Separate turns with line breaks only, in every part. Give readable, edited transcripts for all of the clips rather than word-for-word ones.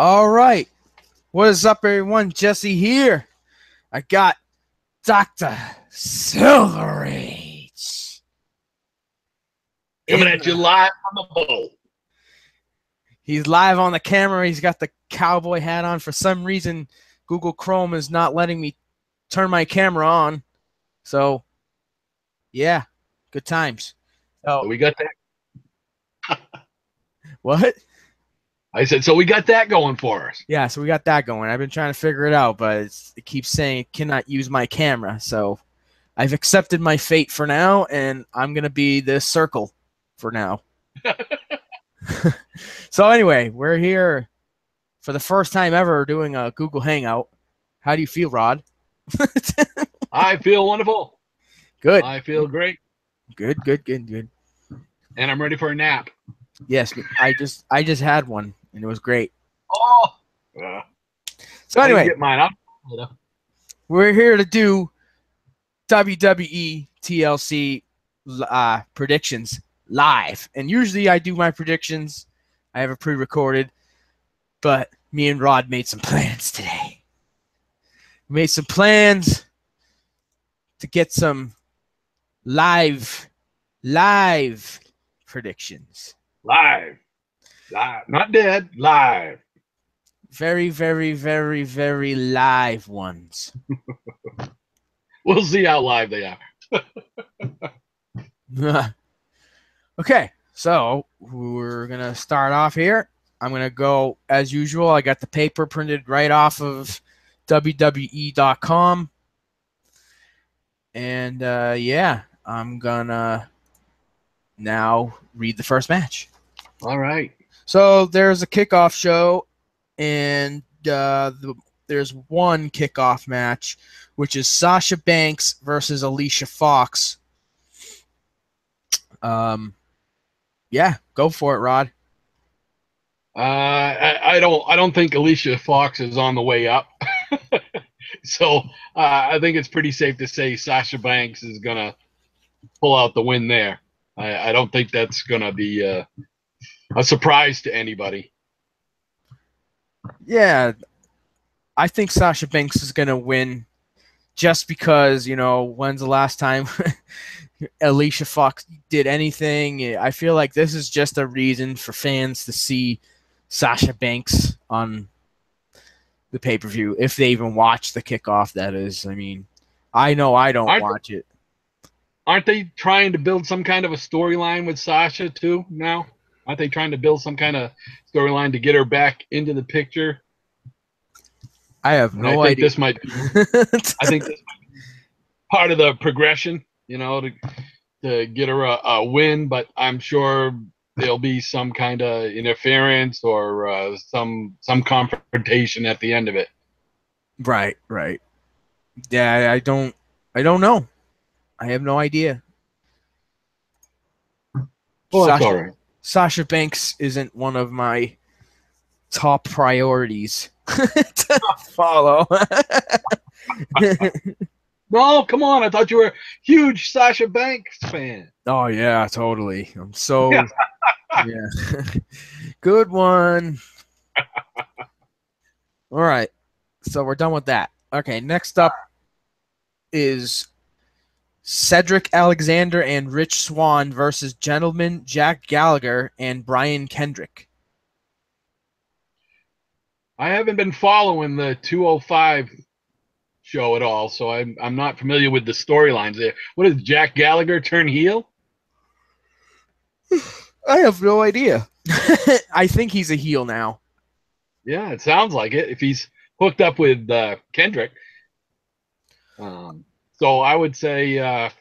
All right. What is up, everyone? Jesse here. I got Dr. Silverage.
Coming at you live on the boat.
He's live on the camera. He's got the cowboy hat on. For some reason, Google Chrome is not letting me turn my camera on. So, yeah, good times.
So we got that.
What?
I said, so we got that going for us.
Yeah, so we got that going. I've been trying to figure it out, but it keeps saying it cannot use my camera. So I've accepted my fate for now, and I'm going to be this circle for now. So anyway, we're here for the first time ever doing a Google Hangout. How do you feel, Rod?
I feel wonderful.
Good.
I feel great.
Good.
And I'm ready for a nap.
Yes, I just had one, and it was great.
Oh.
So anyway,
get mine up.
We're here to do WWE TLC predictions live. And usually I do my predictions. I have it pre-recorded. But me and Rod made some plans today. We made some plans to get some live predictions.
Live. Not dead. Live.
Very, very, very, very live ones.
We'll see how live they are.
Okay, so we're going to start off here. I'm going to go, as usual, I got the paper printed right off of WWE.com. And, yeah, I'm going to now read the first match.
All right.
So there's a kickoff show, and there's one kickoff match, which is Sasha Banks versus Alicia Fox. Yeah, go for it, Rod.
I don't think Alicia Fox is on the way up. So I think it's pretty safe to say Sasha Banks is gonna pull out the win there. I don't think that's gonna be a surprise to anybody.
Yeah, I think Sasha Banks is gonna win, just because, you know, when's the last time Alicia Fox did anything? I feel like this is just a reason for fans to see Sasha Banks on the pay-per-view, if they even watch the kickoff, that is. I mean, I know I don't watch it.
Aren't they trying to build some kind of a storyline with Sasha too now? Aren't they trying to build some kind of storyline to get her back into the picture?
I have no idea.
I think this might be part of the progression, you know, to get her a win, but I'm sure there'll be some kind of interference or some confrontation at the end of it.
Right. Yeah, I don't know. I have no idea.
Well, that's all right.
Sasha Banks isn't one of my top priorities to follow.
No, come on. I thought you were a huge Sasha Banks fan.
Oh, yeah, totally. I'm so... Yeah. Good one. All right. So we're done with that. Okay, next up is Cedric Alexander and Rich Swann versus Gentleman Jack Gallagher and Brian Kendrick.
I haven't been following the 205 show at all, so I'm not familiar with the storylines there. What is Jack Gallagher turn heel?
I have no idea. I think he's a heel now.
Yeah, it sounds like it. If he's hooked up with Kendrick. So I would say I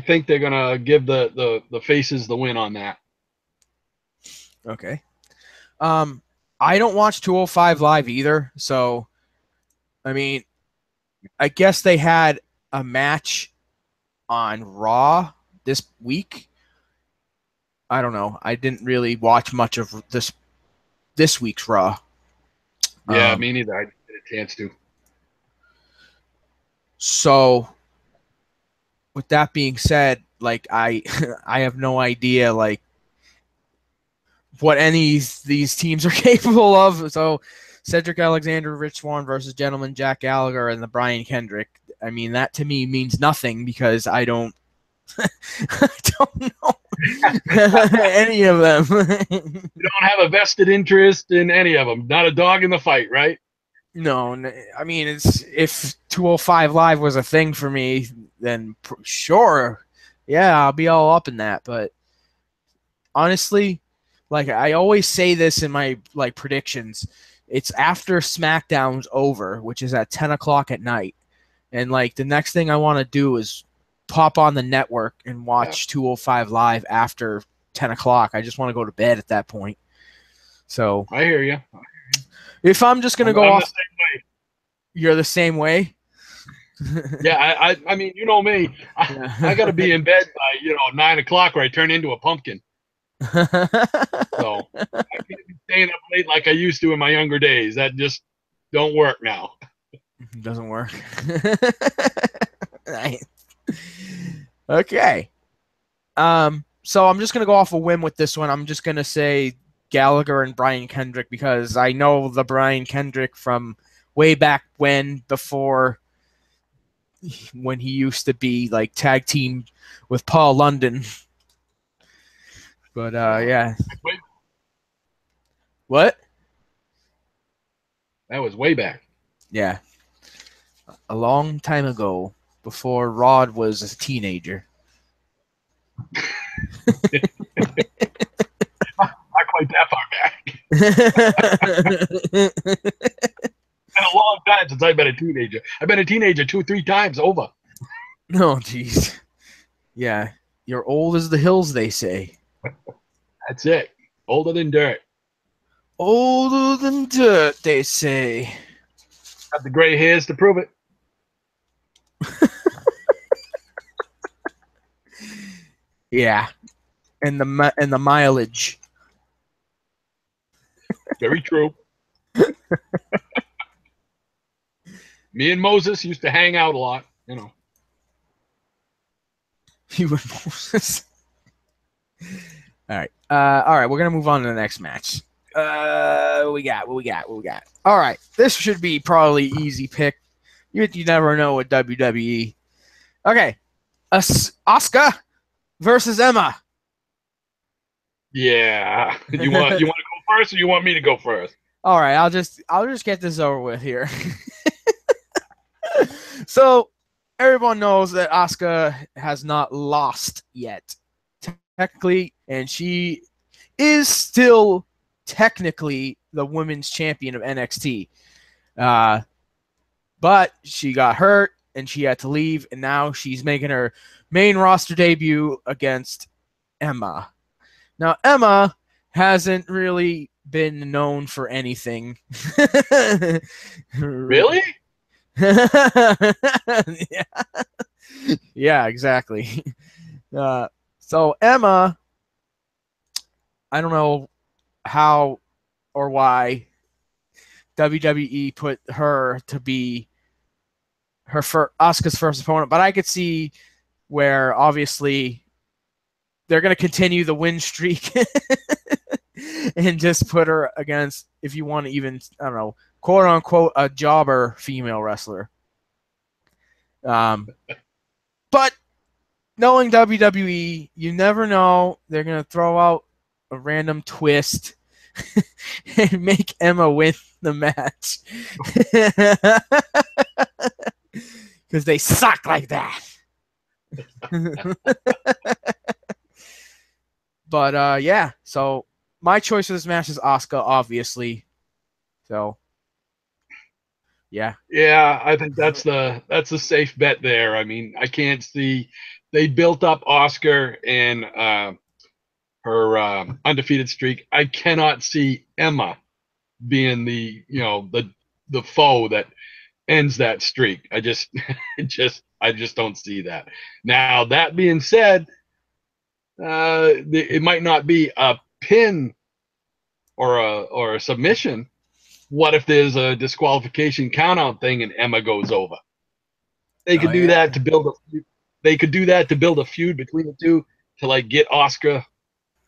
think they're gonna give the faces the win on that.
Okay. I don't watch 205 Live either, so I mean, I guess they had a match on Raw this week. I don't know. I didn't really watch much of this week's Raw.
Yeah, me neither. I didn't get a chance to.
So, with that being said, like I have no idea. Like, what any of these teams are capable of. So Cedric Alexander, Rich Swann versus Gentleman Jack Gallagher and the Brian Kendrick. I mean, that to me means nothing because I don't I don't know any of them.
You don't have a vested interest in any of them. Not a dog in the fight, right?
No, I mean, it's if 205 Live was a thing for me, then sure, yeah, I'll be all up in that. But honestly, like I always say this in my like predictions, it's after SmackDown's over, which is at 10 o'clock at night, and like the next thing I want to do is pop on the network and watch 205 Live after 10 o'clock. I just want to go to bed at that point. So
I hear you.
If I'm just gonna go
I'm
off,
the same way.
You're the same way.
Yeah, I mean, you know me. I got to be in bed by 9 o'clock, or I turn into a pumpkin. So I can't be staying up late like I used to in my younger days. That just don't work now.
Doesn't work. Nice. Okay. So I'm just gonna go off a whim with this one. I'm just gonna say Gallagher and Brian Kendrick because I know the Brian Kendrick from way back before when he used to be like tag team with Paul London. But yeah. What?
That was way back.
Yeah. A long time ago, before Rod was a teenager.
Not quite that far back. Been a long time since I've been a teenager. I've been a teenager 2 or 3 times over.
Oh, jeez. Yeah. You're old as the hills, they say.
That's it. Older than dirt.
Older than dirt, they say.
Got the gray hairs to prove it.
Yeah. And the mileage.
Very true. Me and Moses used to hang out a lot,
You and Moses. All right. All right. We're gonna move on to the next match. What we got? All right. This should be probably easy pick. You never know with WWE. Okay. Asuka versus Emma.
Yeah. You want to go first, or you want me to go first?
All right. I'll just get this over with here. So everyone knows that Asuka has not lost yet, technically, and she is still technically the women's champion of NXT. But she got hurt and she had to leave, and now she's making her main roster debut against Emma. Now, Emma hasn't really been known for anything.
Really?
Yeah, exactly. So Emma, I don't know how or why WWE put her to be Asuka's first opponent, but I could see where obviously they're going to continue the win streak and just put her against, if you want to even, I don't know, quote unquote, a jobber female wrestler. But knowing WWE, you never know. They're going to throw out a random twist and make Emma win the match. Because they suck like that. But yeah, so my choice for this match is Asuka, obviously. So yeah.
Yeah, I think that's a safe bet there. I mean, I can't see they built up Asuka and her undefeated streak. I cannot see Emma being the foe that ends that streak. I just don't see that. Now, that being said, it might not be a pin or a submission. What if there's a disqualification countout thing and Emma goes over? They could do that to build a feud between the two to like get Asuka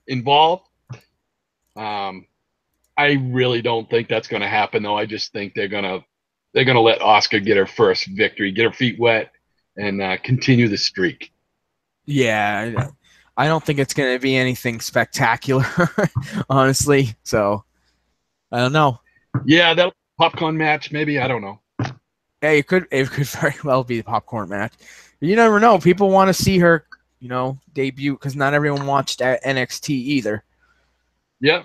involved. I really don't think that's going to happen, though. I just think they're gonna let Asuka get her first victory, get her feet wet, and continue the streak.
Yeah, I don't think it's going to be anything spectacular, honestly. So I don't know.
Yeah, that popcorn match, maybe. I don't know.
Yeah, it could very well be the popcorn match. You never know. People want to see her, debut because not everyone watched NXT either.
Yep.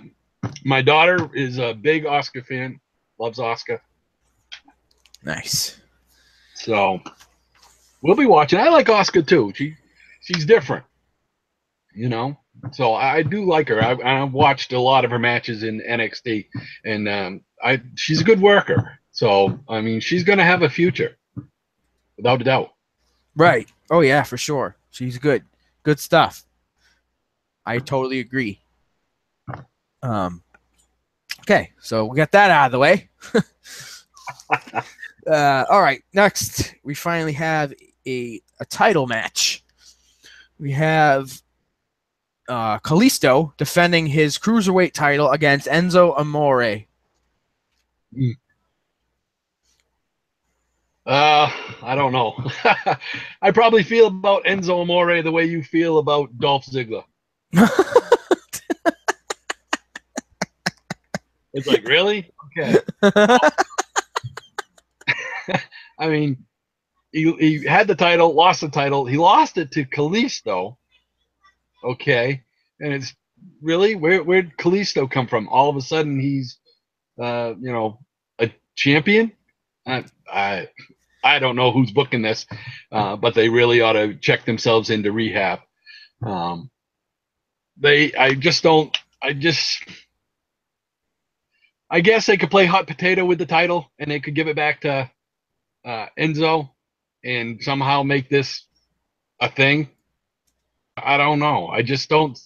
My daughter is a big Asuka fan, loves Asuka.
Nice.
So we'll be watching. I like Asuka too. She's different, So I do like her. I've watched a lot of her matches in NXT, and she's a good worker. So I mean, she's going to have a future, without a doubt.
Right. Oh yeah, for sure. She's good. Good stuff. I totally agree. Okay, so we got that out of the way. All right, next we finally have a title match. We have Kalisto defending his cruiserweight title against Enzo Amore.
I don't know. I probably feel about Enzo Amore the way you feel about Dolph Ziggler. It's like, really? Okay. I mean, he had the title, lost the title. He lost it to Kalisto. Okay. And it's really, where'd Kalisto come from? All of a sudden he's, a champion? I don't know who's booking this, but they really ought to check themselves into rehab. I guess they could play hot potato with the title and they could give it back to Enzo and somehow make this a thing. I don't know. I just don't.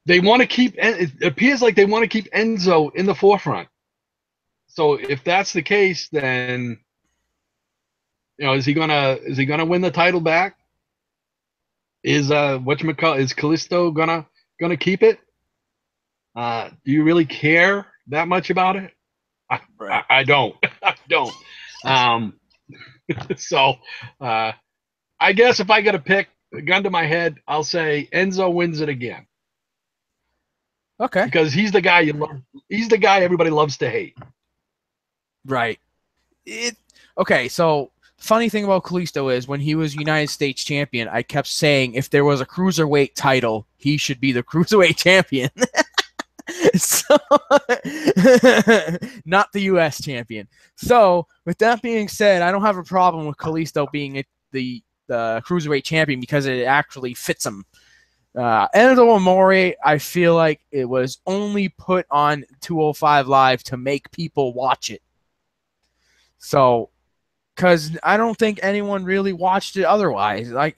They want to keep. It appears like they want to keep Enzo in the forefront. So if that's the case, then is he gonna win the title back? Is Kalisto gonna keep it? Do you really care that much about it? I don't. I don't. So I guess if I got to pick a gun to my head, I'll say Enzo wins it again.
Okay.
Because he's the guy he's the guy everybody loves to hate.
Right. Okay, so funny thing about Kalisto is when he was United States champion, I kept saying if there was a cruiserweight title, he should be the cruiserweight champion. So, not the U.S. champion. So, with that being said, I don't have a problem with Kalisto being the cruiserweight champion because it actually fits him. Enzo Amore, I feel like it was only put on 205 Live to make people watch it. So, because I don't think anyone really watched it otherwise. Like,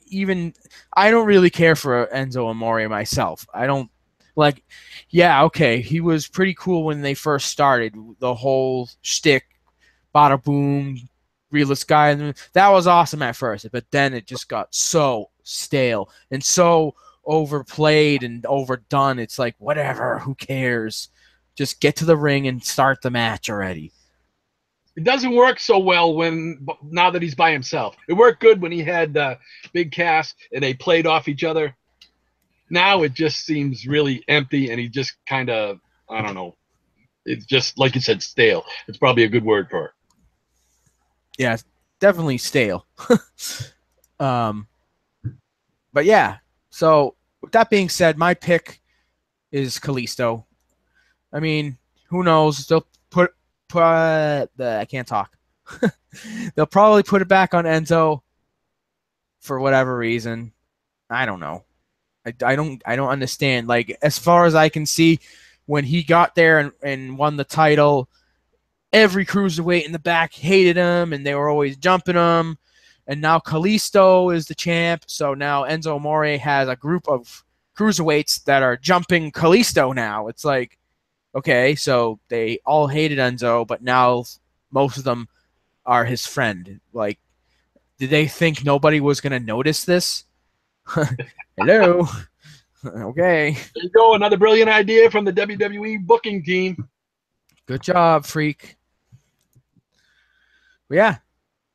I don't really care for Enzo Amore myself. I don't. Like, yeah, okay, he was pretty cool when they first started. The whole shtick, bada boom, realist guy. That was awesome at first, but then it just got so stale and so overplayed and overdone. It's like, whatever, who cares? Just get to the ring and start the match already.
It doesn't work so well now that he's by himself. It worked good when he had big cast and they played off each other. Now it just seems really empty, and he just kind of, I don't know. It's just, like you said, stale. It's probably a good word for it.
Yeah, definitely stale. But yeah, so with that being said, my pick is Kalisto. I mean, who knows? They'll I can't talk. They'll probably put it back on Enzo for whatever reason. I don't know. I don't understand. Like, as far as I can see, when he got there and won the title, every cruiserweight in the back hated him and they were always jumping him. And now Kalisto is the champ. So now Enzo Amore has a group of cruiserweights that are jumping Kalisto now. It's like, okay, so they all hated Enzo, but now most of them are his friend. Like, did they think nobody was going to notice this? Hello. Okay.
There you go. Another brilliant idea from the WWE booking team.
Good job, freak. But yeah.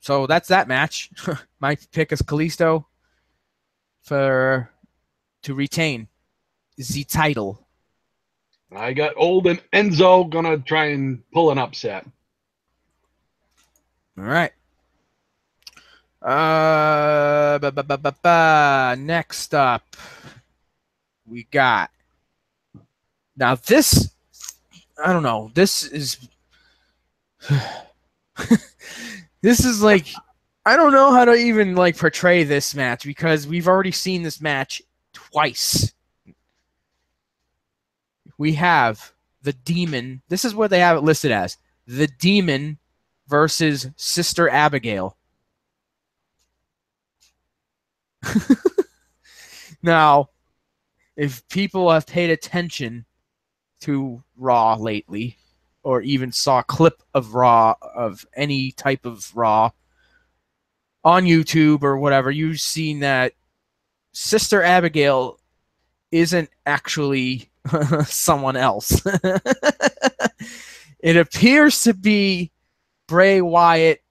So that's that match. My pick is Kalisto to retain the title.
I got Old and Enzo gonna try and pull an upset.
All right. Next up, we got. Now this, I don't know. This is this is like, I don't know how to even like portray this match because we've already seen this match twice. We have the Demon. This is what they have it listed as: the Demon versus Sister Abigail. Now, if people have paid attention to Raw lately, or even saw a clip of Raw, of any type of Raw on YouTube or whatever, you've seen that Sister Abigail isn't actually someone else. It appears to be Bray Wyatt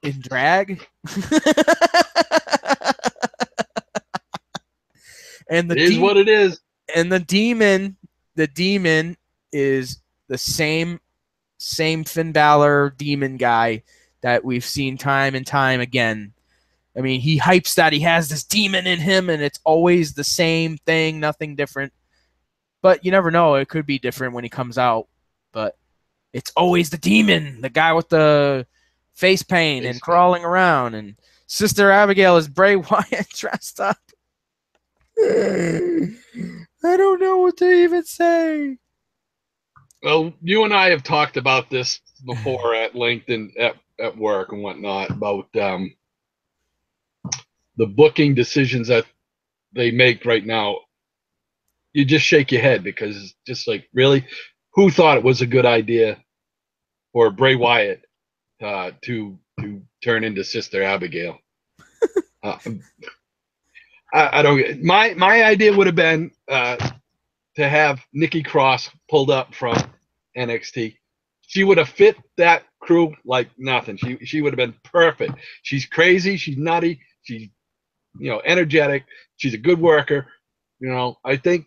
in drag. And
It is what it is.
And the demon is the same Finn Balor demon guy that we've seen time and time again. I mean, he hypes that he has this demon in him, and it's always the same thing, nothing different. But you never know; it could be different when he comes out. But it's always the demon, the guy with the face paint and crawling around. And Sister Abigail is Bray Wyatt dressed up. I don't know what to even say.
Well, you and I have talked about this before at length and at work and whatnot about the booking decisions that they make right now. You just shake your head because it's just like, really, who thought it was a good idea for Bray Wyatt to turn into Sister Abigail? I don't. My idea would have been to have Nikki Cross pulled up from NXT. She would have fit that crew like nothing. She would have been perfect. She's crazy. She's nutty. She's energetic. She's a good worker. I think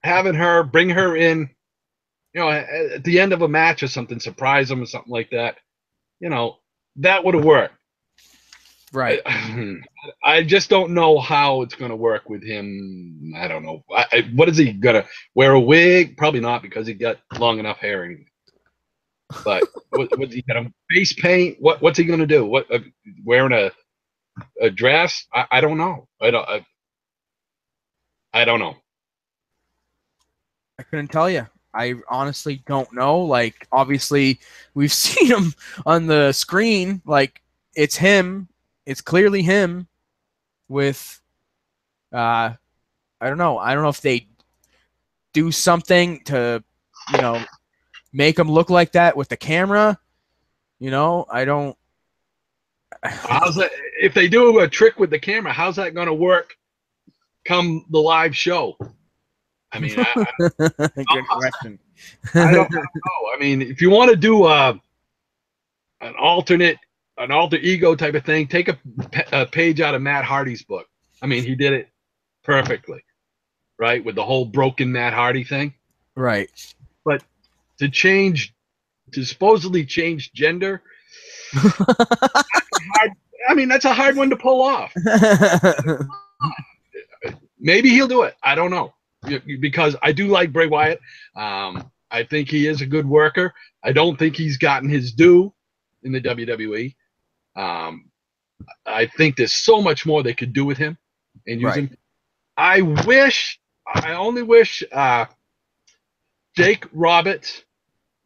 having her, bring her in, at the end of a match or something, surprise them or something like that. That would have worked.
Right.
I just don't know how it's going to work with him. I don't know. What is he going to wear, a wig? Probably not, because he got long enough hair anyway. But what's he going to face paint? What's he going to do? Wearing a dress? I don't know. I don't know.
I couldn't tell you. I honestly don't know. Like, obviously, we've seen him on the screen. Like, it's him. It's clearly him with, I don't know. I don't know if they do something to, make him look like that with the camera. I don't.
How's that? If they do a trick with the camera, how's that going to work come the live show? I mean,
good question.
I don't know. I mean, if you want to do an alter ego type of thing, take a page out of Matt Hardy's book. I mean, he did it perfectly, right? With the whole broken Matt Hardy thing.
Right.
But to supposedly change gender, that's a hard one to pull off. Maybe he'll do it. I don't know. Because I do like Bray Wyatt. I think he is a good worker. I don't think he's gotten his due in the WWE. I think there's so much more they could do with him and use him. I only wish Jake Roberts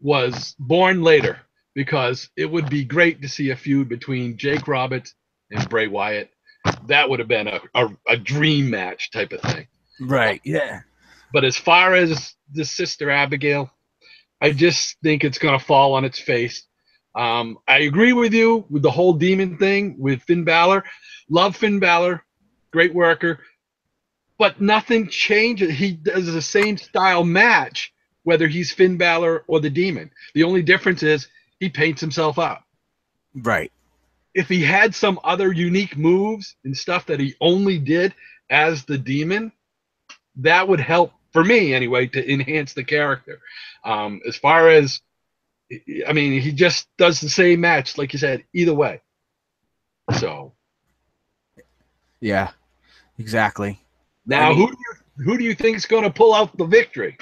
was born later, because it would be great to see a feud between Jake Roberts and Bray Wyatt. That would have been a dream match type of thing.
Right, yeah.
But as far as the Sister Abigail, I just think it's going to fall on its face. I agree with you with the whole demon thing with Finn Balor. Love Finn Balor. Great worker. but nothing changes. He does the same style match, whether he's Finn Balor or the Demon. The only difference is he paints himself up.
Right.
If he had some other unique moves and stuff that he only did as the Demon, that would help, for me anyway, to enhance the character. As far as, I mean, he just does the same match, like you said, either way. So,
yeah, exactly.
now, who do you think is going to pull out the victory?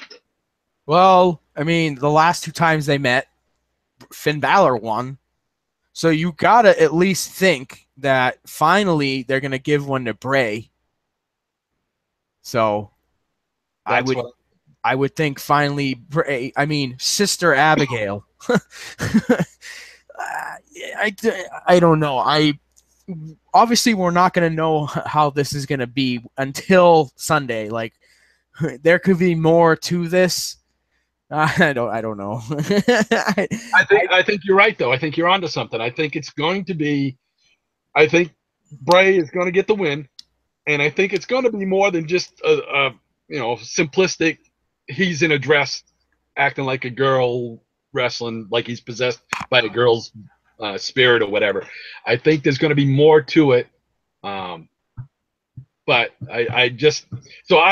Well, I mean, the last 2 times they met, Finn Balor won. So you gotta at least think that finally they're gonna give one to Bray. So I would think finally Bray. I mean, Sister Abigail. I don't know. Obviously we're not gonna know how this is gonna be until Sunday. Like there could be more to this. I don't know.
I think you're right, though. I think you're onto something. I think it's going to be. I think Bray is going to get the win, and I think it's going to be more than just a simplistic. He's in a dress, acting like a girl, wrestling like he's possessed by a girl's spirit or whatever. I think there's going to be more to it. But I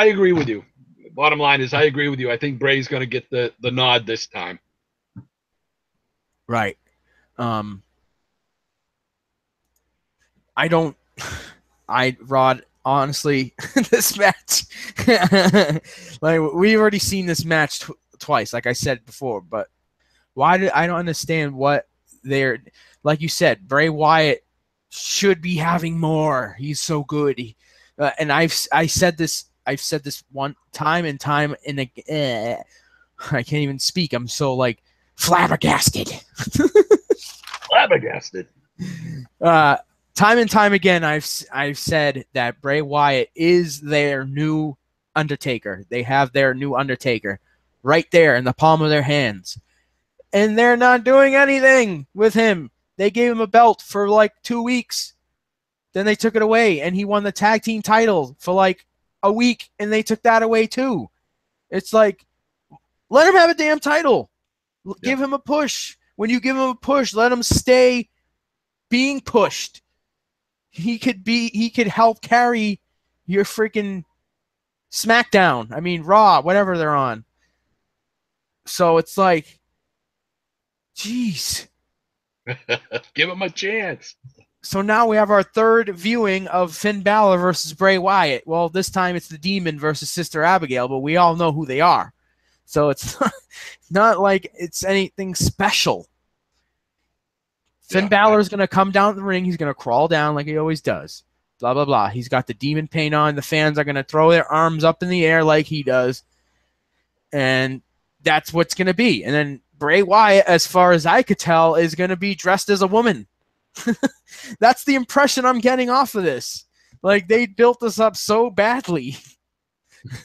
agree with you. Bottom line is, I agree with you. I think Bray's going to get the nod this time.
Right. Rod, honestly, this match, like we've already seen this match twice, like I said before, but I don't understand what they're, like you said, Bray Wyatt should be having more. He's so good. And I've said this one time and time and again. I can't even speak. I'm so like flabbergasted.
Flabbergasted.
Time and time again, I've said that Bray Wyatt is their new Undertaker. They have their new Undertaker right there in the palm of their hands, and they're not doing anything with him. They gave him a belt for like 2 weeks. Then they took it away, and he won the tag team title for like a week, and they took that away too. It's like, let him have a damn title. Yeah. Give him a push. When you give him a push, let him stay being pushed. He could help carry your freaking SmackDown. I mean, Raw, whatever they're on. So it's like, jeez.
Give him a chance.
So now we have our third viewing of Finn Balor versus Bray Wyatt. Well, this time it's the Demon versus Sister Abigail, but we all know who they are. So it's not like it's anything special. Finn Balor's going to come down the ring. He's going to crawl down like he always does. Blah, blah, blah. He's got the demon paint on. The fans are going to throw their arms up in the air like he does. And that's what's going to be. And then Bray Wyatt, as far as I could tell, is going to be dressed as a woman. That's the impression I'm getting off of this. Like, they built this up so badly.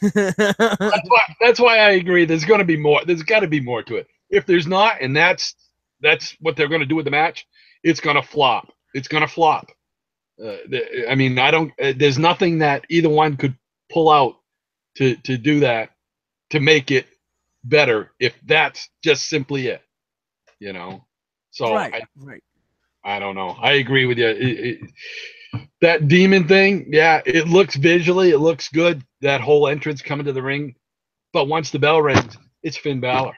That's why I agree. There's going to be more. There's got to be more to it. If there's not, and that's what they're going to do with the match, it's going to flop. It's going to flop. I mean, there's nothing that either one could pull out to do that, to make it better, if that's just simply it, So
right.
I don't know. I agree with you. That demon thing, yeah, it looks visually, it looks good. That whole entrance coming to the ring, but once the bell rings, it's Finn Balor.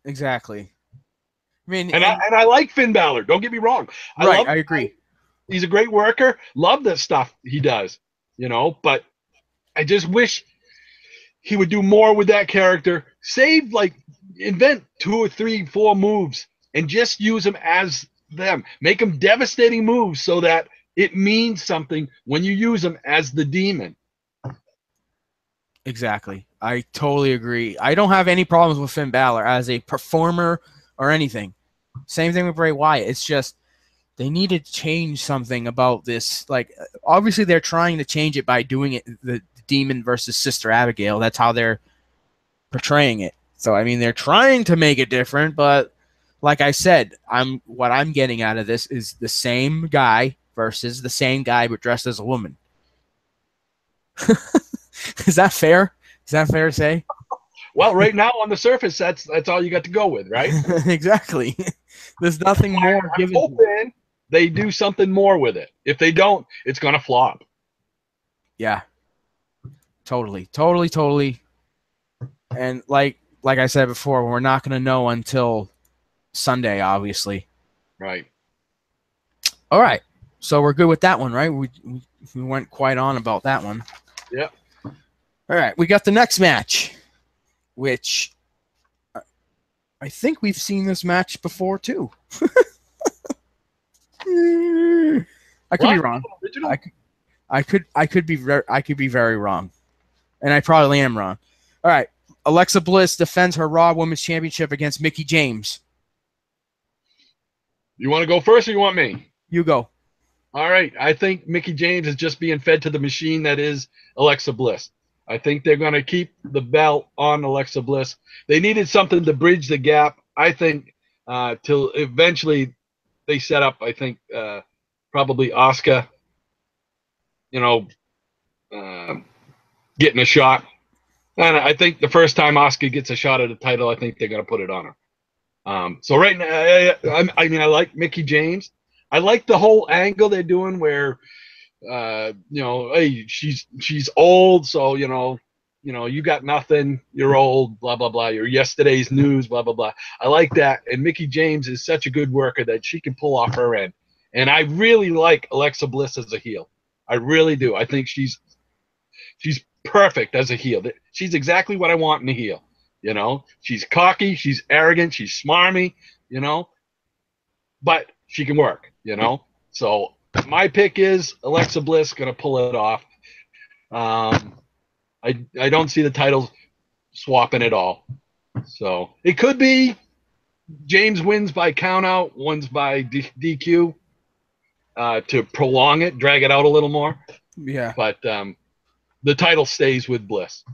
Exactly. I mean,
and I like Finn Balor. Don't get me wrong.
I agree.
He's a great worker. Love the stuff he does, But I just wish he would do more with that character. Invent 2 or 3, 4 moves and just use them as them. Make them devastating moves so that it means something when you use them as the demon.
Exactly. I totally agree. I don't have any problems with Finn Balor as a performer or anything. Same thing with Bray Wyatt. It's just they need to change something about this. Like, obviously they're trying to change it by doing it the Demon versus Sister Abigail. That's how they're portraying it. So I mean, they're trying to make it different, but like I said, what I'm getting out of this is the same guy versus the same guy but dressed as a woman. Is that fair? Is that fair to say?
Well, right now on the surface, that's all you got to go with, right?
Exactly. There's nothing more
I'm
given.
hoping they do something more with it. If they don't, it's gonna flop.
Yeah. Totally. And like I said before, we're not going to know until Sunday, obviously.
Right.
All right. So we're good with that one, right? We went quite on about that one.
Yeah.
All right. We got the next match, which I think we've seen this match before too. I could be wrong. I could be very wrong, and I probably am wrong. All right. Alexa Bliss defends her Raw Women's Championship against Mickie James.
You want to go first, or you want me?
You go.
All right. I think Mickie James is just being fed to the machine that is Alexa Bliss. I think they're going to keep the belt on Alexa Bliss. They needed something to bridge the gap, I think, till eventually they set up, I think, probably Asuka, getting a shot. And I think the first time Asuka gets a shot at a title, I think they're going to put it on her. So right now, I like Mickie James. I like the whole angle they're doing where, hey, she's old, so you got nothing. You're old, blah blah blah. You're yesterday's news, blah blah blah. I like that. And Mickie James is such a good worker that she can pull off her end. And I really like Alexa Bliss as a heel. I really do. I think she's perfect as a heel. She's exactly what I want in a heel. She's cocky, she's arrogant, she's smarmy, but she can work, So my pick is Alexa Bliss going to pull it off. I don't see the titles swapping at all. So it could be James wins by countout, wins by DQ to prolong it, drag it out a little more.
Yeah.
But the title stays with Bliss.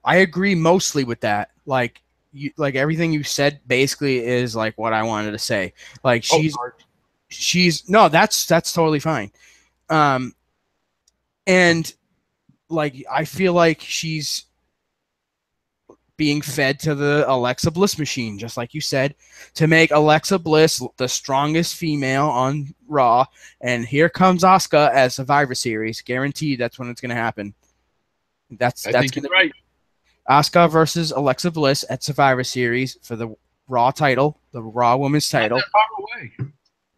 I agree mostly with that. Like everything you said basically is like what I wanted to say. Like she's no, that's totally fine. And like I feel like she's being fed to the Alexa Bliss machine, just like you said, to make Alexa Bliss the strongest female on Raw. And here comes Asuka as Survivor Series. Guaranteed that's when it's going to happen. That's going to be right. Asuka versus Alexa Bliss at Survivor Series for the Raw title, the Raw Women's title.
Not that far away.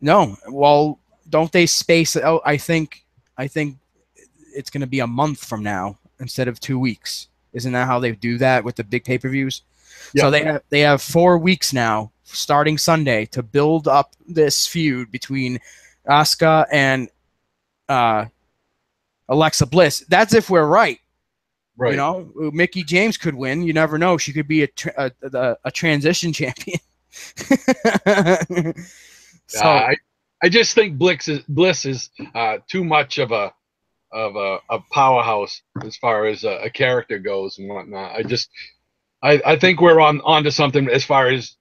No, well, don't they space it out? I think it's going to be a month from now instead of 2 weeks. Isn't that how they do that with the big pay-per-views? Yep. So they have 4 weeks now, starting Sunday, to build up this feud between Asuka and Alexa Bliss. That's if we're right. Right. Mickie James could win. You never know. She could be a transition champion.
So I just think Bliss is too much of a powerhouse as far as a character goes and whatnot. I think we're onto something as far as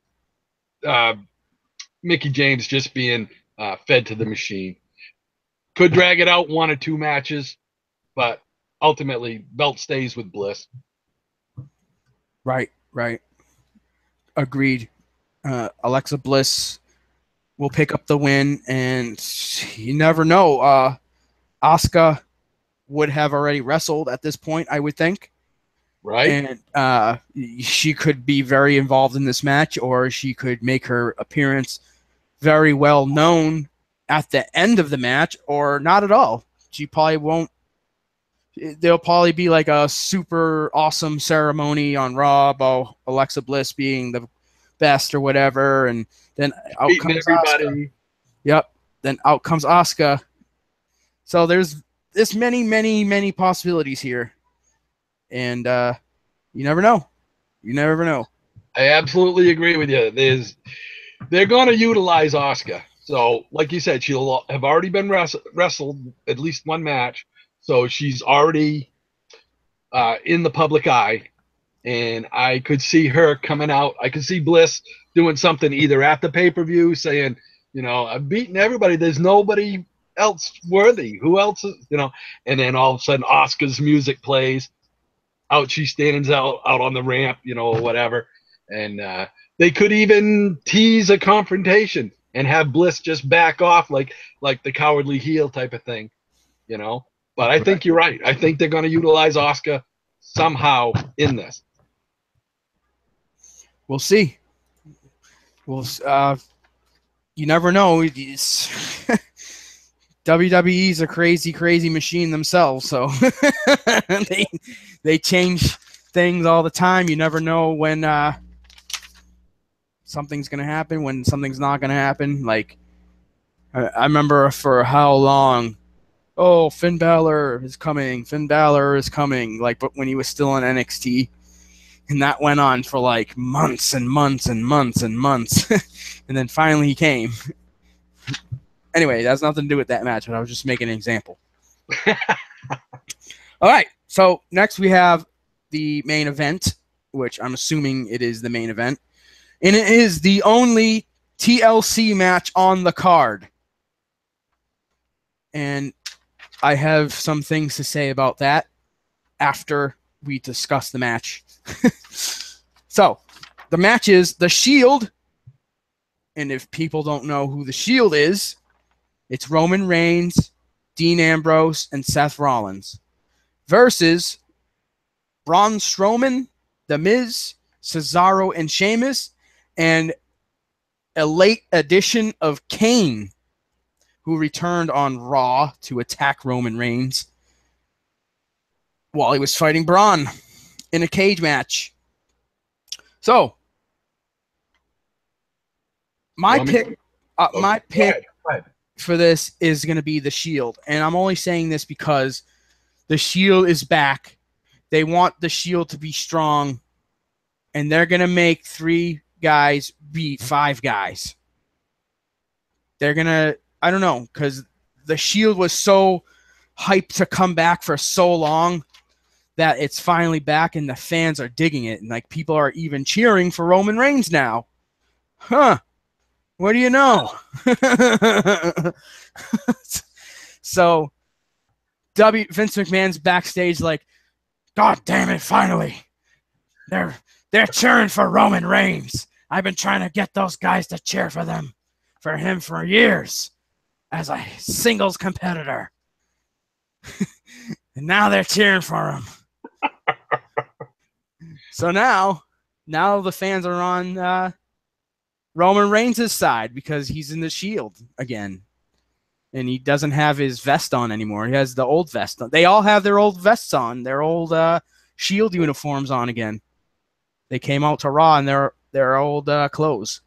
Mickie James just being fed to the machine. Could drag it out 1 or 2 matches, but ultimately belt stays with Bliss.
Right. Agreed. Alexa Bliss will pick up the win, and you never know. Asuka would have already wrestled at this point, I would think.
Right.
And she could be very involved in this match, or she could make her appearance very well known at the end of the match, or not at all. She probably won't. There'll probably be like a super awesome ceremony on Raw about Alexa Bliss being the best or whatever, and then out comes Asuka. Yep. Then out comes Asuka. So there's many possibilities here, and you never know.
I absolutely agree with you. They're going to utilize Asuka. So, like you said, she'll have already been wrestled at least 1 match. So she's already in the public eye, and I could see her coming out. I could see Bliss doing something either at the pay-per-view saying, I've beaten everybody. There's nobody else worthy? Who else is, you know? And then all of a sudden, Asuka's music plays. Out she stands out on the ramp, you know, or whatever. And they could even tease a confrontation and have Bliss just back off like the cowardly heel type of thing, you know. But I think you're right. I think they're going to utilize Asuka somehow in this.
We'll see. We'll. You never know. WWE's a crazy, crazy machine themselves, so they change things all the time. You never know when something's gonna happen, when something's not gonna happen. Like I remember for how long, oh, Finn Balor is coming, Finn Balor is coming, like, but when he was still in NXT, and that went on for like months and months and months and months, and then finally he came. Anyway, that has nothing to do with that match, but I was just making an example. All right, so next we have the main event, which I'm assuming it is the main event. And it is the only TLC match on the card. And I have some things to say about that after we discuss the match. So, the match is The Shield. And if people don't know who The Shield is, it's Roman Reigns, Dean Ambrose, and Seth Rollins versus Braun Strowman, The Miz, Cesaro, and Sheamus, and a late addition of Kane, who returned on Raw to attack Roman Reigns while he was fighting Braun in a cage match. So, my pick for this is going to be The Shield. And I'm only saying this because The Shield is back. They want The Shield to be strong. And they're going to make 3 guys beat 5 guys. They're going to, I don't know, because The Shield was so hyped to come back for so long that it's finally back and the fans are digging it. And like people are even cheering for Roman Reigns now. Huh. What do you know? So, Vince McMahon's backstage like, God damn it, finally. They're cheering for Roman Reigns. I've been trying to get those guys to cheer for him for years as a singles competitor. And now they're cheering for him. So now the fans are on Roman Reigns' side because he's in the Shield again. And he doesn't have his vest on anymore. He has the old vest on. They all have their old vests on, their old Shield uniforms on again. They came out to Raw in their old clothes,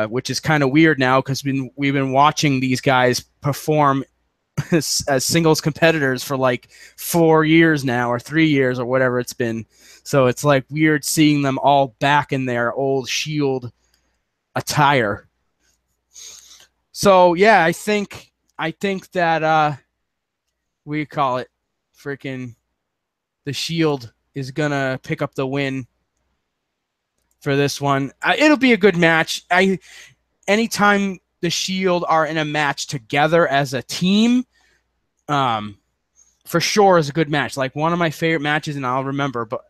which is kind of weird now because we've been watching these guys perform as singles competitors for like 4 years now or 3 years or whatever it's been. So it's like weird seeing them all back in their old Shield attire. So yeah, I think that we call it freaking The Shield is gonna pick up the win for this one. It'll be a good match. Anytime the Shield are in a match together as a team, for sure is a good match. Like one of my favorite matches, and I'll remember, but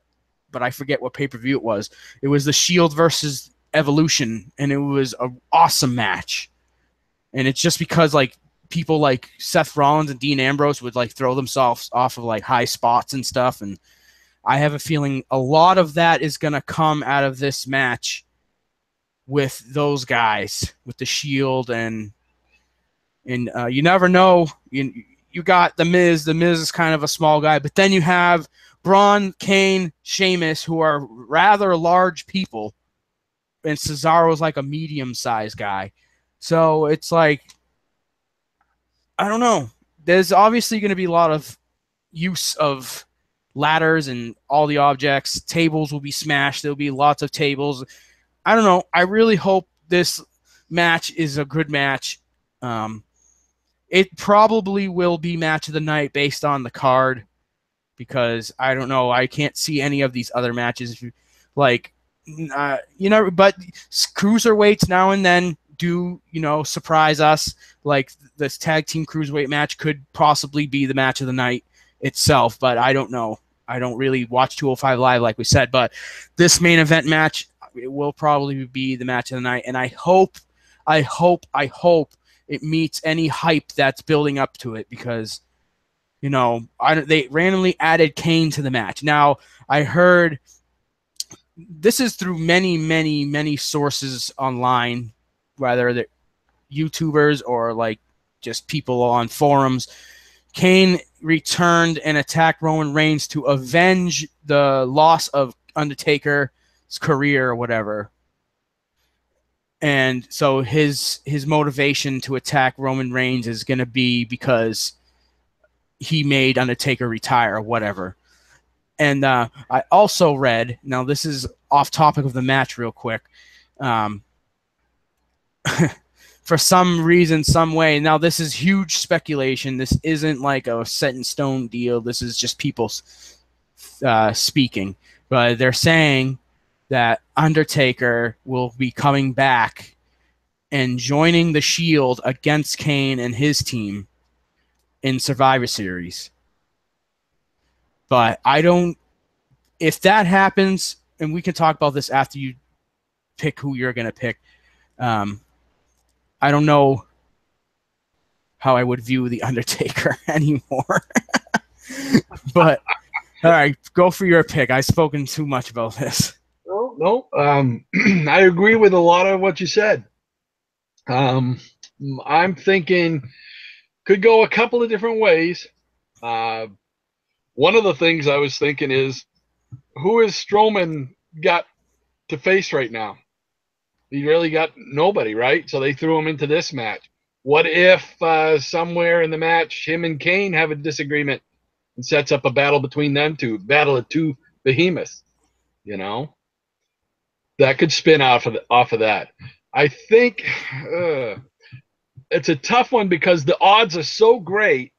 I forget what pay-per-view it was. It was the Shield versus Evolution, and it was an awesome match. And it's just because like people like Seth Rollins and Dean Ambrose would like throw themselves off of like high spots and stuff, and I have a feeling a lot of that is going to come out of this match with those guys, with the Shield, and you never know. You got The Miz. The Miz is kind of a small guy, but then you have Braun, Kane, Sheamus, who are rather large people, and Cesaro's like a medium-sized guy. So it's like, I don't know. There's obviously going to be a lot of use of ladders and all the objects. Tables will be smashed. There'll be lots of tables. I don't know. I really hope this match is a good match. It probably will be match of the night based on the card because I don't know. I can't see any of these other matches. Like, but cruiserweights now and then do, you know, surprise us, like this tag team cruiserweight match could possibly be the match of the night itself, but I don't know. I don't really watch 205 Live, like we said, but this main event match, it will probably be the match of the night, and I hope it meets any hype that's building up to it, because, you know, they randomly added Kane to the match. Now, I heard this is through many sources online, whether they're YouTubers or like just people on forums. Kane returned and attacked Roman Reigns to avenge the loss of Undertaker's career or whatever. And so his motivation to attack Roman Reigns is going to be because he made Undertaker retire or whatever. And I also read, now this is off topic of the match real quick, for some reason, some way, now this is huge speculation. This isn't like a set in stone deal. This is just people speaking. But they're saying that Undertaker will be coming back and joining the Shield against Kane and his team in Survivor Series. But I don't, if that happens, and we can talk about this after you pick who you're going to pick, I don't know how I would view The Undertaker anymore. But, all right, go for your pick. I've spoken too much about this.
No. I agree with a lot of what you said. I'm thinking could go a couple of different ways. One of the things I was thinking is, who has Strowman got to face right now? He really got nobody, right? So they threw him into this match. What if somewhere in the match, him and Kane have a disagreement and sets up a battle between them two, battle of two behemoths, you know? That could spin off of that. I think it's a tough one because the odds are so great,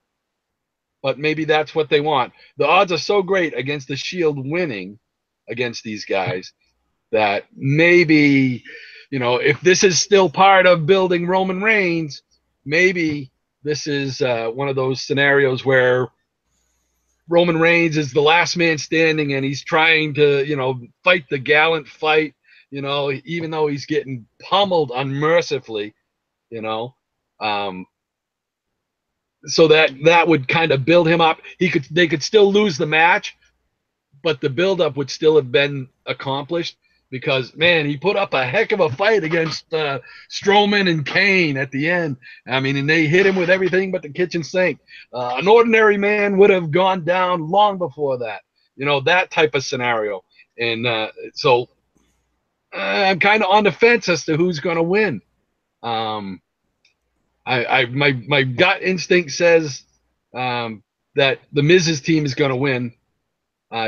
but maybe that's what they want. The odds are so great against the Shield winning against these guys that maybe, you know, if this is still part of building Roman Reigns, maybe this is one of those scenarios where Roman Reigns is the last man standing and he's trying to, you know, fight the gallant fight, you know, even though he's getting pummeled unmercifully, you know. So that would kind of build him up. They could still lose the match, but the buildup would still have been accomplished because, man, he put up a heck of a fight against Strowman and Kane at the end. I mean, and they hit him with everything but the kitchen sink. An ordinary man would have gone down long before that, you know, that type of scenario. And so I'm kind of on the fence as to who's going to win. My gut instinct says that the Miz's team is going to win,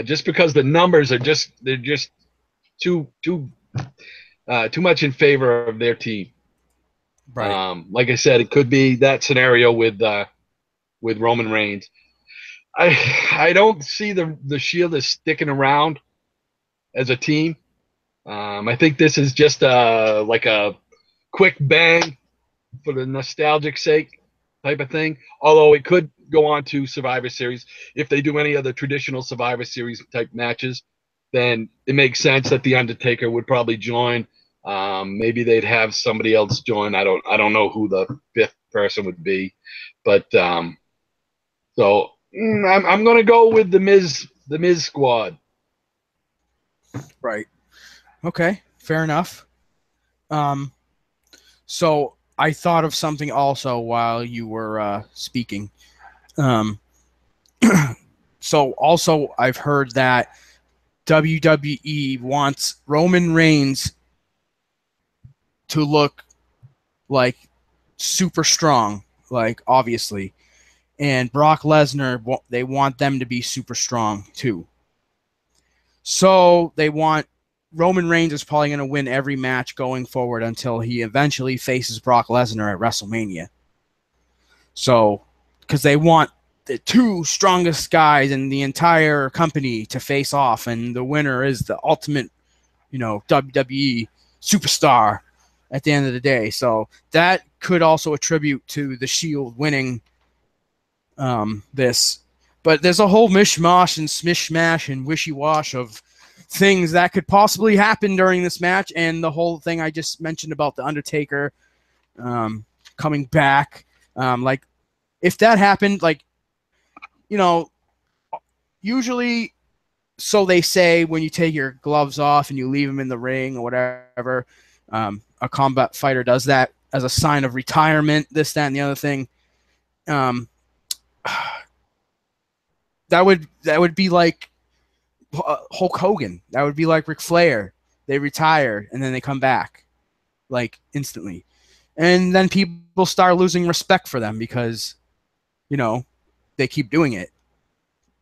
just because the numbers are they're just too much in favor of their team.
Right.
Like I said, it could be that scenario with Roman Reigns. I don't see the Shield as sticking around as a team. I think this is just like a quick bang for the nostalgic sake type of thing. Although it could go on to Survivor Series. If they do any other traditional Survivor Series type matches, then it makes sense that the Undertaker would probably join. Maybe they'd have somebody else join. I don't know who the fifth person would be, but so I'm going to go with the Miz squad.
Right. Okay. Fair enough. So I thought of something also while you were speaking. So also I've heard that WWE wants Roman Reigns to look like super strong, like obviously, and Brock Lesnar, they want them to be super strong too. So they want Roman Reigns is probably going to win every match going forward until he eventually faces Brock Lesnar at WrestleMania. So, because they want the two strongest guys in the entire company to face off, and the winner is the ultimate, you know, WWE superstar. at the end of the day. So that could also attribute to the Shield winning this. But there's a whole mishmash and smishmash and wishy-wash of things that could possibly happen during this match, and the whole thing I just mentioned about the Undertaker coming back. Like, if that happened, like, you know, usually, so they say, when you take your gloves off and you leave them in the ring or whatever, a combat fighter does that as a sign of retirement, this, that, and the other thing. That would be like Hulk Hogan. That would be like Ric Flair. They retire and then they come back, like, instantly. And then people start losing respect for them because, you know, they keep doing it.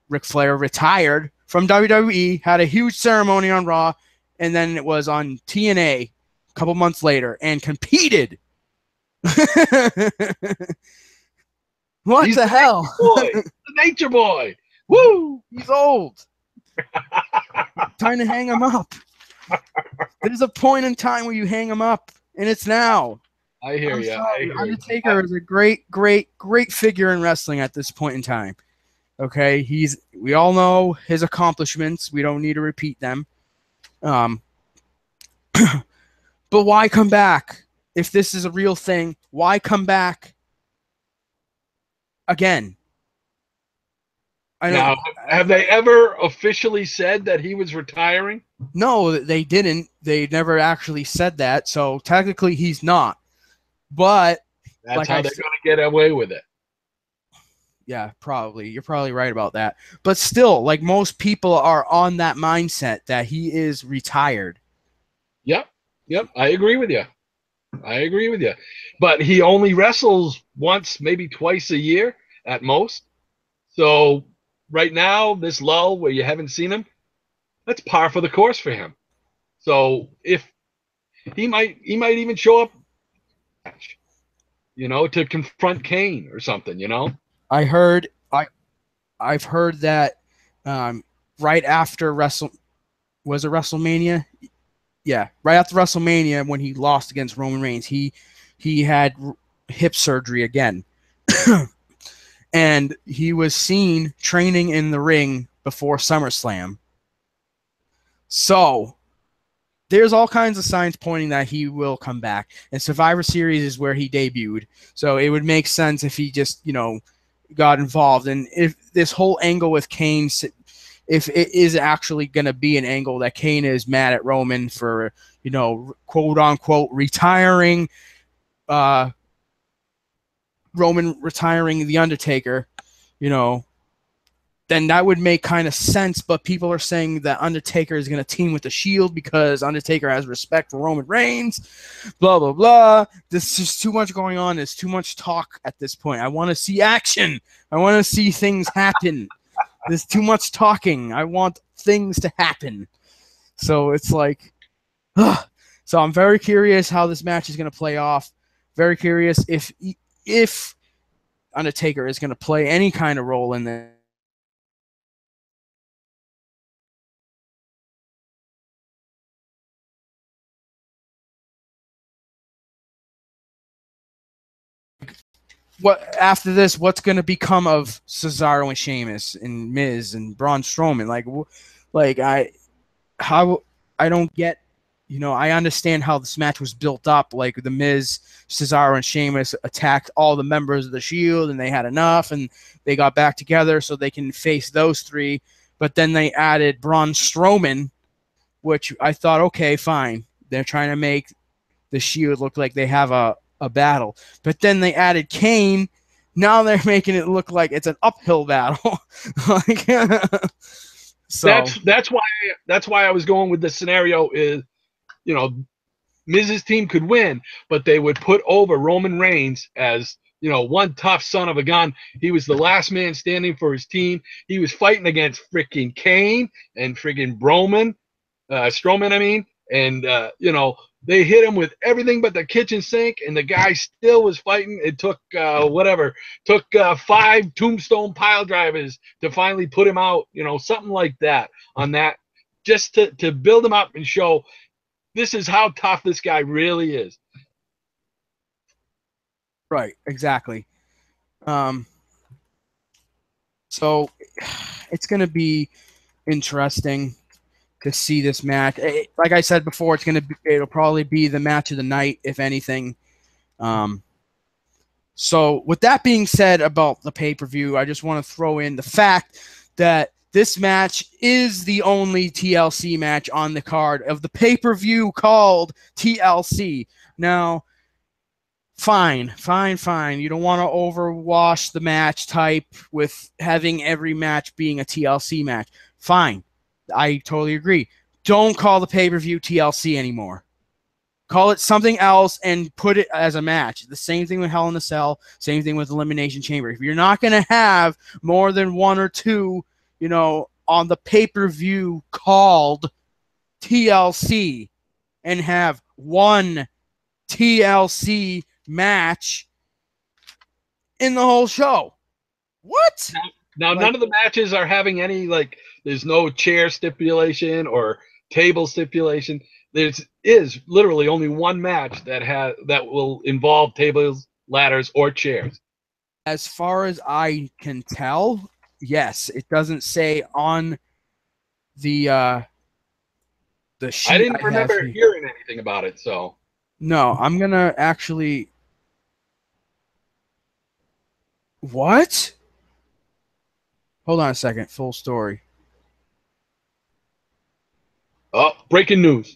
Ric Flair retired from WWE, had a huge ceremony on Raw, and then it was on TNA a couple months later and competed. What
He's
the hell?
Boy, the nature boy. Woo!
He's old. Time to hang him up. There's a point in time where you hang him up, and it's now.
I hear you.
Undertaker is a great, great, great figure in wrestling at this point in time. Okay, we all know his accomplishments. We don't need to repeat them. But why come back? If this is a real thing, why come back again?
Now, have they ever officially said that he was retiring?
No, they didn't. They never actually said that. So technically, he's not. But
that's like how they're going to get away with it.
Yeah, probably. You're probably right about that. But still, like, most people are on that mindset that he is retired.
Yep. I agree with you. But he only wrestles once, maybe twice a year at most. So right now, this lull where you haven't seen him, that's par for the course for him. So if he might even show up, to confront Kane or something,
I've heard that right after WrestleMania? Yeah, right after WrestleMania, when he lost against Roman Reigns, he had hip surgery again. And he was seen training in the ring before SummerSlam. So there's all kinds of signs pointing that he will come back. And Survivor Series is where he debuted. So it would make sense if he just, got involved. And if this whole angle with Kane, if it is actually going to be an angle that Kane is mad at Roman for, quote unquote, retiring, Roman retiring The Undertaker, then that would make kind of sense. But people are saying that Undertaker is going to team with the Shield because Undertaker has respect for Roman Reigns, blah, blah, blah. There's just too much going on. There's too much talk at this point. I want to see action. I want to see things happen. There's too much talking. I want things to happen. So it's like, so I'm very curious how this match is going to play off. Very curious if Undertaker is going to play any kind of role in this. What after this? What's going to become of Cesaro and Sheamus and Miz and Braun Strowman? I don't get. I understand how this match was built up. Like, the Miz, Cesaro, and Sheamus attacked all the members of the Shield, and they had enough, and they got back together so they can face those three. But then they added Braun Strowman, which I thought, okay, fine. They're trying to make the Shield look like they have a battle. But then they added Kane. Now they're making it look like it's an uphill battle.
So that's why I was going with the scenario is, Miz's team could win, but they would put over Roman Reigns as, one tough son of a gun. He was the last man standing for his team. He was fighting against freaking Kane and freaking Strowman, I mean. And, they hit him with everything but the kitchen sink, and the guy still was fighting. It took 5 tombstone pile drivers to finally put him out, something like that on that, just to build him up and show this is how tough this guy really is.
Right, exactly. So it's going to be interesting to see this match. Like I said before, it'll probably be the match of the night, if anything. So with that being said about the pay-per-view, I just want to throw in the fact that this match is the only TLC match on the card of the pay-per-view called TLC. Now, fine. You don't want to overwash the match type with having every match being a TLC match. Fine. I totally agree. Don't call the pay-per-view TLC anymore. Call it something else and put it as a match. The same thing with Hell in a Cell. Same thing with Elimination Chamber. If you're not going to have more than one or two, on the pay-per-view called TLC and have one TLC match in the whole show. What?
Now none of the matches are having any, there's no chair stipulation or table stipulation. There is literally only one match that will involve tables, ladders, or chairs.
As far as I can tell, yes. It doesn't say on the sheet.
I didn't remember hearing anything about it, so.
No, I'm gonna actually. What? Hold on a second. Full story.
Oh, breaking news.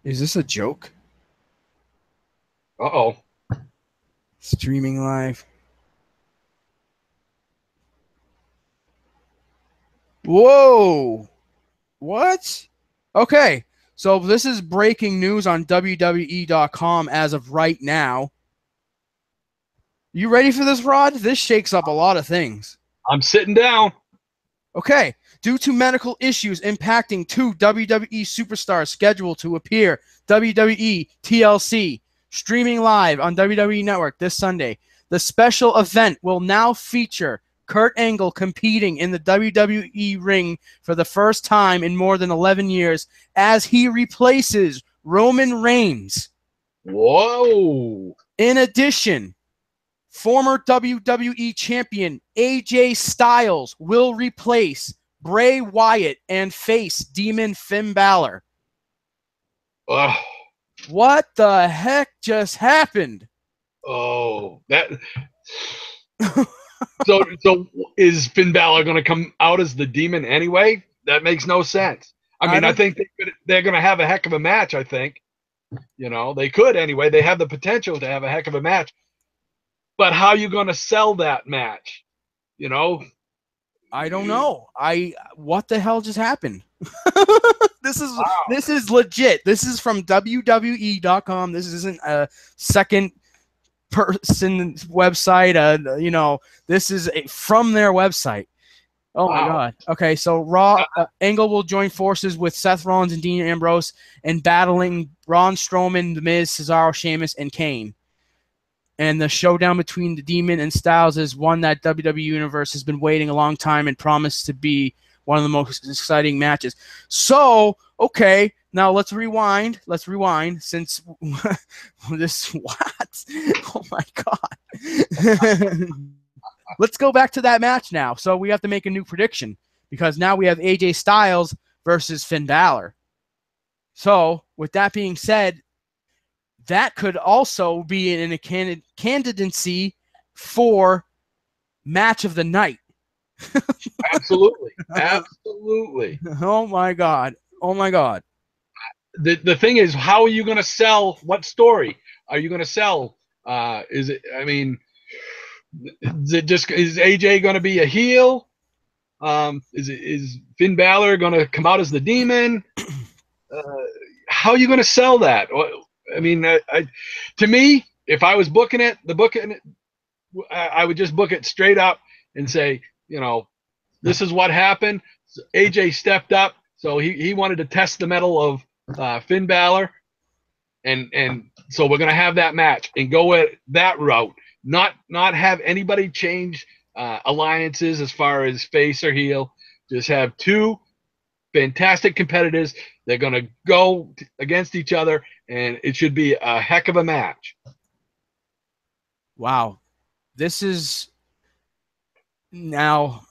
Is this a joke?
Uh-oh.
Streaming live. Whoa. What? Okay. So this is breaking news on WWE.com as of right now. You ready for this, Rod? This shakes up a lot of things.
I'm sitting down.
Okay. Due to medical issues impacting two WWE superstars scheduled to appear WWE TLC streaming live on WWE Network this Sunday, the special event will now feature Kurt Angle competing in the WWE ring for the first time in more than 11 years as he replaces Roman Reigns.
Whoa.
In addition, former WWE champion AJ Styles will replace Bray Wyatt and face Demon Finn Balor.
Ugh.
What the heck just happened?
Oh, that. So is Finn Balor going to come out as the Demon anyway? That makes no sense. I think they're going to have a heck of a match. I think, they could anyway. They have the potential to have a heck of a match. But how are you going to sell that match?
I don't know. What the hell just happened? This is legit. This is from WWE.com. This isn't a second person website. This is from their website. Oh my God. Okay, so Raw Angle will join forces with Seth Rollins and Dean Ambrose and battling Braun Strowman, The Miz, Cesaro, Sheamus, and Kane. And the showdown between the Demon and Styles is one that WWE Universe has been waiting a long time and promised to be one of the most exciting matches. So, okay, now let's rewind. Since this, what? Oh my God. Let's go back to that match now. So we have to make a new prediction because now we have AJ Styles versus Finn Balor. So, with that being said, that could also be in a candidacy for match of the night.
Absolutely.
Oh my God.
The thing is, how are you going to sell? What story are you going to sell? Is AJ going to be a heel? Is Finn Balor going to come out as the Demon? How are you going to sell that? To me, if I was booking it, I would just book it straight up and say, this is what happened. So AJ stepped up, so he wanted to test the mettle of Finn Balor, and so we're gonna have that match and go with that route. Not have anybody change alliances as far as face or heel. Just have two fantastic competitors. They're going to go against each other, and it should be a heck of a match.
Wow. This is now,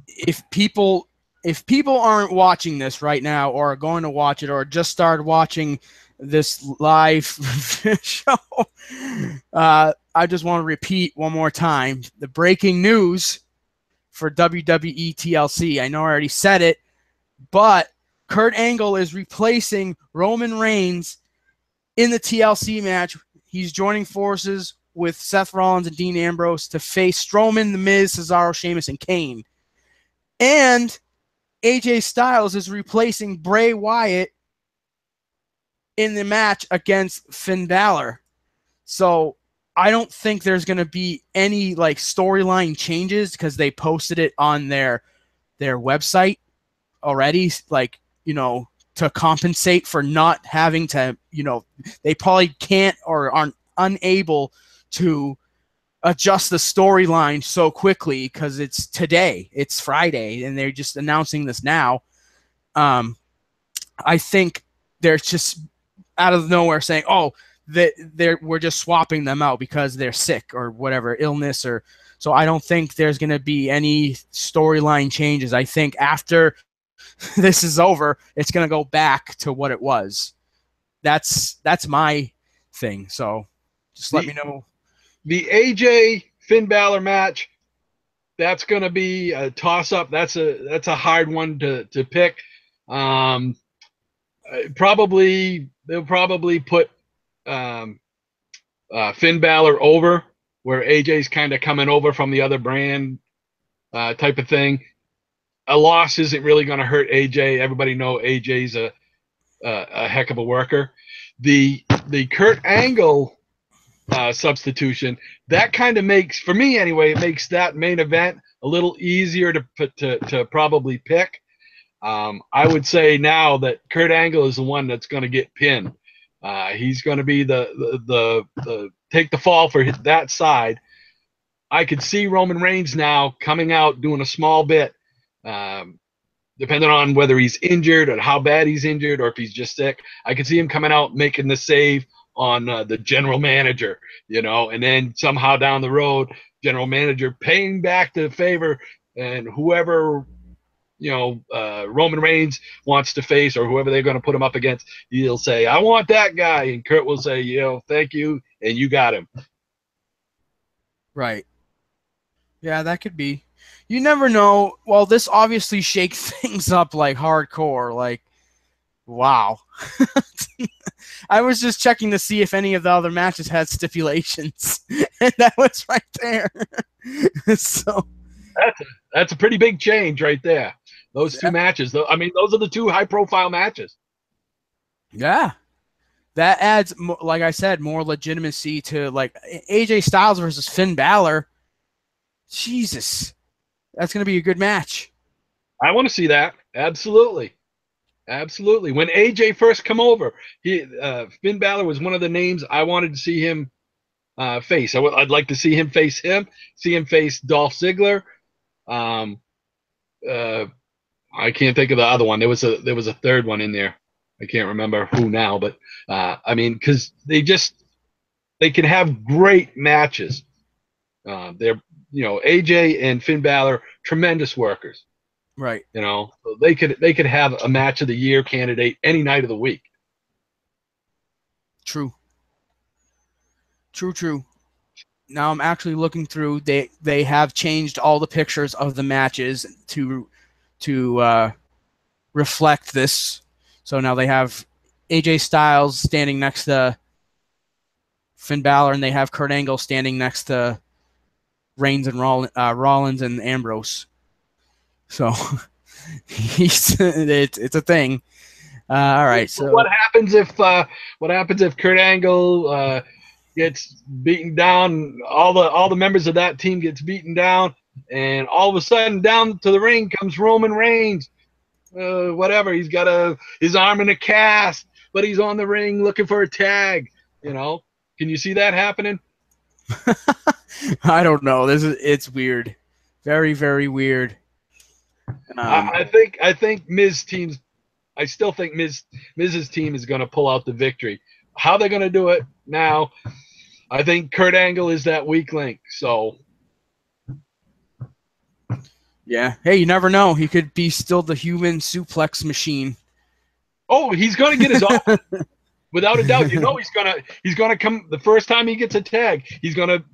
if people aren't watching this right now or are going to watch it or just started watching this live show, I just want to repeat one more time the breaking news for WWE TLC. I know I already said it, but Kurt Angle is replacing Roman Reigns in the TLC match. He's joining forces with Seth Rollins and Dean Ambrose to face Strowman, The Miz, Cesaro, Sheamus, and Kane. And AJ Styles is replacing Bray Wyatt in the match against Finn Balor. So I don't think there's going to be any like storyline changes because they posted it on their website already, like, you know, to compensate for not having to, you know, they probably can't or aren't unable to adjust the storyline so quickly because it's today, it's Friday, and they're just announcing this now. I think they're just out of nowhere saying, oh, we're just swapping them out because they're sick or whatever, illness, or so. I don't think there's going to be any storyline changes. I think after this is over, it's going to go back to what it was. That's my thing. So just let me know.
The AJ Finn Balor match, that's going to be a toss up. That's a hard one to pick. They'll probably put Finn Balor over, where AJ's kind of coming over from the other brand type of thing. A loss isn't really going to hurt AJ. Everybody know AJ's a heck of a worker. The Kurt Angle substitution, that kind of makes, for me anyway, it makes that main event a little easier to probably pick. I would say now that Kurt Angle is the one that's going to get pinned. He's going to be the take the fall for that side. I could see Roman Reigns now coming out doing a small bit, depending on whether he's injured or how bad he's injured or if he's just sick. I could see him coming out making the save on the general manager, you know, and then somehow down the road, general manager paying back the favor, and whoever, you know, Roman Reigns wants to face or whoever they're going to put him up against, he'll say, I want that guy. And Kurt will say, you know, thank you. And you got him.
Right. Yeah, that could be. You never know. Well, this obviously shakes things up like hardcore. Like, wow. I was just checking to see if any of the other matches had stipulations, and that was right there. So
that's a pretty big change right there. Those two matches. I mean, those are the two high-profile matches.
Yeah. That adds, like I said, more legitimacy to, like, AJ Styles versus Finn Balor. Jesus. That's going to be a good match.
I want to see that. Absolutely. Absolutely. When AJ first come over, Finn Balor was one of the names I wanted to see him face. I'd like to see him face Dolph Ziggler. I can't think of the other one. There was a third one in there. I can't remember who now, but I mean, because they can have great matches. They're, you know, AJ and Finn Balor, tremendous workers.
Right.
You know, they could have a match of the year candidate any night of the week.
True. Now I'm actually looking through. They have changed all the pictures of the matches to reflect this. So now they have AJ Styles standing next to Finn Balor, and they have Kurt Angle standing next to Reigns and Rollins and Ambrose. So it's a thing. All right. So
what happens if Kurt Angle gets beaten down? All the members of that team gets beaten down, and all of a sudden down to the ring comes Roman Reigns. Whatever, he's got his arm in a cast, but he's on the ring looking for a tag. You know, can you see that happening?
I don't know. It's weird, very, very weird.
I think Miz teams. I still think Miz's team is going to pull out the victory. How they're going to do it now, I think Kurt Angle is that weak link. So,
yeah. Hey, you never know. He could be still the human suplex machine.
Oh, he's going to get his off. Without a doubt, you know he's gonna come the first time he gets a tag. He's gonna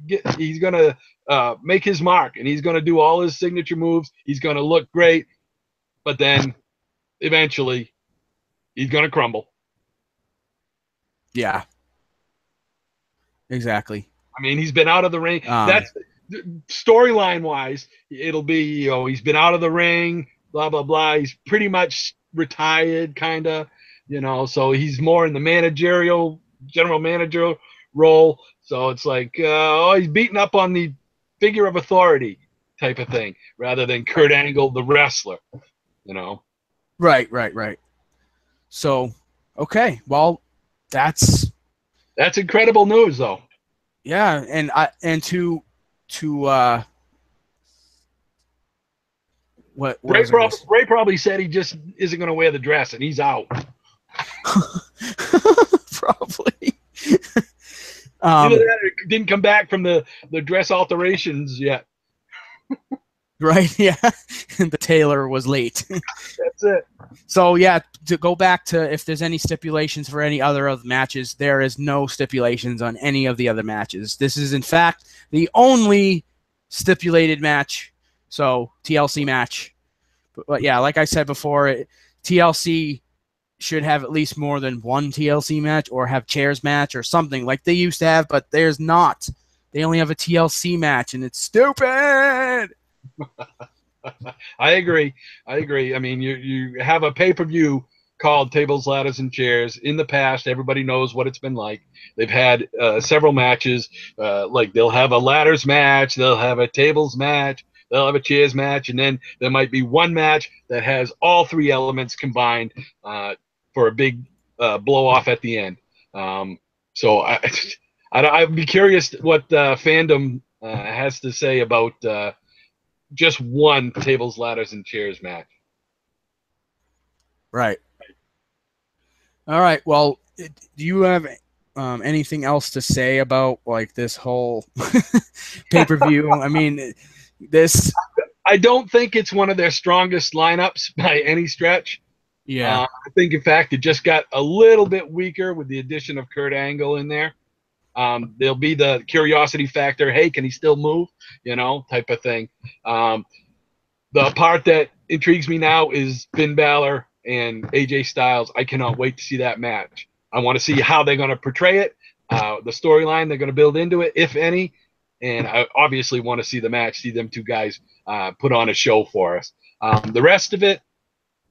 make his mark, and he's gonna do all his signature moves. He's gonna look great, but then eventually he's gonna crumble.
Yeah, exactly.
I mean, he's been out of the ring. That's storyline wise. It'll be he's been out of the ring. Blah blah blah. He's pretty much retired, kind of. So he's more in the general manager role. So it's like, he's beating up on the figure of authority type of thing, rather than Kurt Angle, the wrestler.
Right. So, okay, well, that's
incredible news, though.
Yeah, and to what
Bray probably said he just isn't going to wear the dress, and he's out.
Probably.
Either that or didn't come back from the dress alterations yet.
Right, yeah. The tailor was late.
That's it.
So, yeah, to go back to if there's any stipulations for any other of the matches, there is no stipulations on any of the other matches. This is, in fact, the only stipulated match, so TLC match. But yeah, like I said before, TLC should have at least more than one TLC match or have chairs match or something like they used to have, but there's not. They only have a TLC match, and it's stupid.
I agree. I mean, you have a pay-per-view called Tables, Ladders, and Chairs. In the past, everybody knows what it's been like. They've had several matches. Like they'll have a ladders match, they'll have a tables match, they'll have a chairs match, and then there might be one match that has all three elements combined for a big blow-off at the end. So I'd be curious what fandom has to say about just one Tables, Ladders, and Chairs match.
Right. All right. Well, do you have anything else to say about like this whole pay-per-view? I mean, this.
I don't think it's one of their strongest lineups by any stretch.
Yeah.
I think, in fact, it just got a little bit weaker with the addition of Kurt Angle in there. There'll be the curiosity factor. Hey, can he still move? Type of thing. The part that intrigues me now is Finn Balor and AJ Styles. I cannot wait to see that match. I want to see how they're going to portray it, the storyline they're going to build into it, if any. And I obviously want to see the match, see them two guys put on a show for us. The rest of it,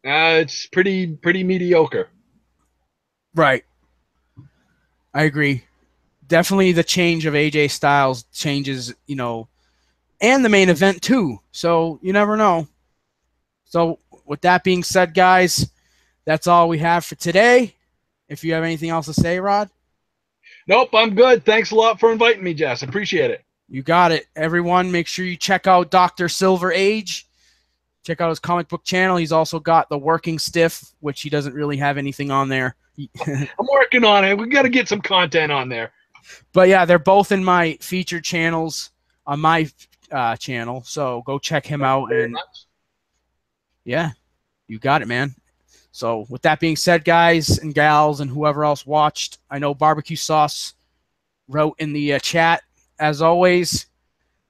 it's pretty mediocre.
Right. I agree. Definitely the change of AJ Styles changes, and the main event too. So you never know. So with that being said, guys, that's all we have for today. If you have anything else to say, Rod?
Nope, I'm good. Thanks a lot for inviting me, Jess. Appreciate it.
You got it. Everyone, make sure you check out Dr. Silver Age. Check out his comic book channel. He's also got The Working Stiff, which he doesn't really have anything on there.
I'm working on it. We got to get some content on there.
But yeah, they're both in my featured channels on my channel. So go check him out. And yeah, you got it, man. So with that being said, guys and gals and whoever else watched, I know Barbecue Sauce wrote in the chat, as always.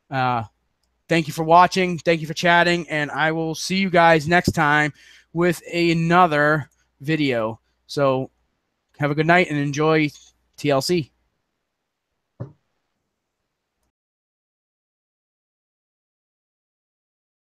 Thank you for watching. Thank you for chatting. And I will see you guys next time with another video. So have a good night and enjoy TLC.